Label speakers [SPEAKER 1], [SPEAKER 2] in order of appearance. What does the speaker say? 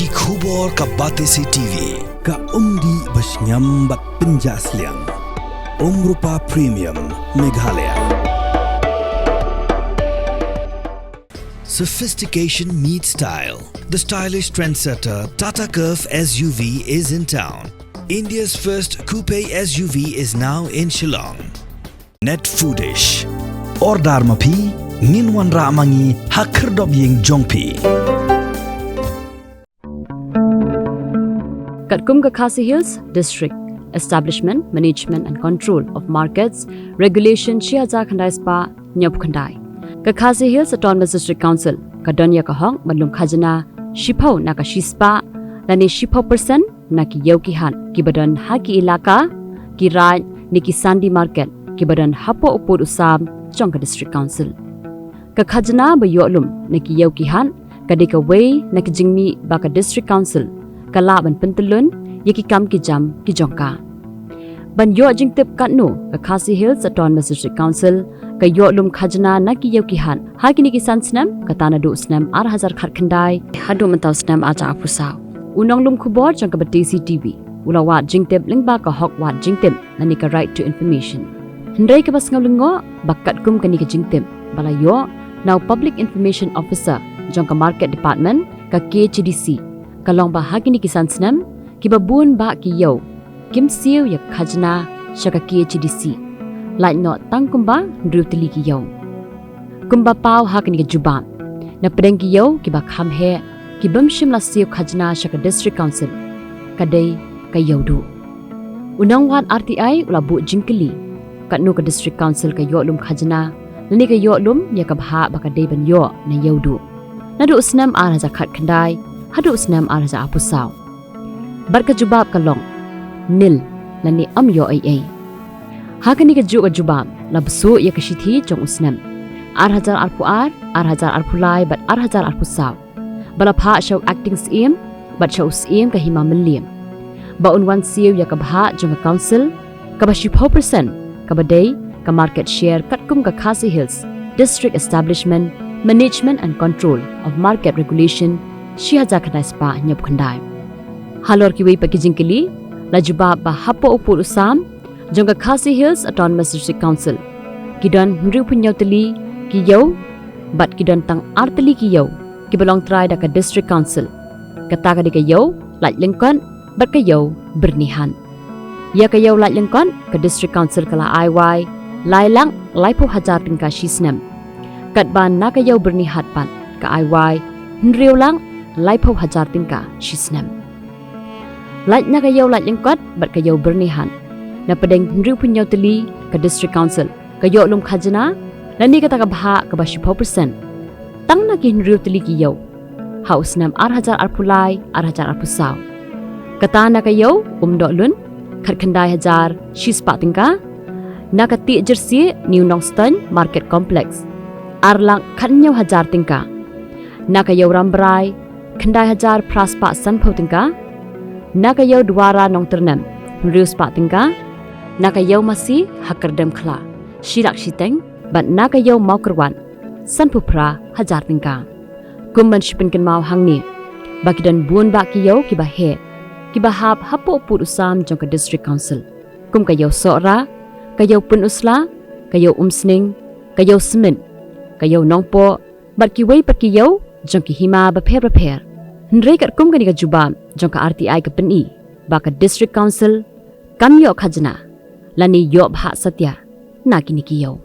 [SPEAKER 1] ki khubor ka bate se TV
[SPEAKER 2] ka umdi basnyam bat penjasliang Rupa Premium Meghalaya.
[SPEAKER 1] Sophistication meets style. The stylish trendsetter Tata Curve SUV is in town. India's first coupe SUV is now in Shillong. Net foodish. Ordar mapi minwan ramangi hakerdob ying jongpi.
[SPEAKER 3] Katkum Khasi Hills District Establishment, Management and Control of Markets Regulation Shiaza Khandai Spa Nyop Khandai. Khasi Hills Autonomous District Council Kadonya Kahong Malum Khajna Shipau Naka Shispa Lani Shipau person Naki Yoki Han Kibadan Haki Ilaka Kirai Niki Sandi Market Kibadan Hapo Upur Usam Chongka District Council. Khajna Bayolum Naki Yoki Han Kadika Way Naki Jingmi Baka District Council Kalaban Pentelun Yaki Kam Ki Jam Ki Jongka. Ban Yo Jingtip Katnu Khasi Hills Autonomous District Council Ka Yolum Khajna Naki Yoki Han Hakini Ki Sansnam Katana Du Snam Arhazar Khatkhandai Hadu Mentaw Snam Aja Apusau. Unong Lum Khubor Jongka Batisi TV Ulawat Jingtip Lingba Ka Hok Wat Jingtip Nani Ka Right to Information. Hendrai Ka Basngalingo Bakat Kum Kani Ka Jingtip Balayo Now Public Information Officer Jongka Market Department Ka KCDC Kalong ba Hakini Ki Sansnam Kibabun ba ki yo Kim Siew ya Khajna Shaka KCDC Like not tang kumba Drutili ki yo Kumba pau hakini ki jubam Na pedeng ki yo Kiba kham he Kibam shim la Siew Khajna Shaka District Council Kadai ka Ïewduh Unang wat RTI ula bu jingkili Katnu ka District Council ka Yolum Khajna Lani ka Yolum ya kabha baka deban yo na Ïewduh Nadu usnam araza Khatkhandai Hadu usnam araza Apusau Barka jubab kalong Nil Lani am yo ay Hakani ka jubab Labsu ya kashithi jong usnam Arhajar arpuar Arhajar arpulai Bat arhajar arpusaw Balapha shaw acting siem Bat shaw siem ka hima milim Ba unwan siw ya kabha jong council Kaba 10% Kabaday ka market share Katkum ka Khasi Hills District Establishment Management and Control of Market Regulation Shiaza Khandai Spa Nyop Khandai Halor ki wei pakijingkili lajuba ba hapo upur usam jongka Khasi Hills Autonomous District Council kidon hriu punyautali ki yo bat kidon tang artali ki yo ki belong trai da ka District Council kata ka di ka yo laj lengkon bat ka yo bernihan ya ka yo laj lengkon ka District Council kala IY lai lang lai po hajar tingka shisnem kat ban na ka yo bernihat pan ka IY hriu lang lai po hajar tingka shisnem Laj na kayaw laj yang kot bat kayaw bernihan na pedeng hriu punyaw tali ka District Council kayo lum Khajna lani kata ka baha ka ba 10% tang na ki hriu tali kiyaw haus nam arhajar arpulai arhajar arpusaw kata na kayaw lun Khatkhandai hajar shispa tingka na kati jersey New Nongston Market Complex arlang khanyaw hajar tingka na kayaw rambrai Khandai hajar praspa sanpho tingka Nakayaw duara nong ternam Rius pak tingka Nakayaw masih hakerdam khla Shirak shiteng Bat nakayaw mau kerwan Sanpupra hajar tingka Kumban shipinkan mau hangni Bakidan buon bak kiyaw kiba he Kiba hap hapo upur usam jongka District Council Kum kayaw sora Kayaw pun usla Kayaw umsning Kayaw semen Kayaw nongpo Bat kiway pat kiyaw Jongki hima baper Hendrai kat kum kani ka jubam jongka RTI ka peni baka District Council kam yo Khajna lani yo bha satya na kini kiyo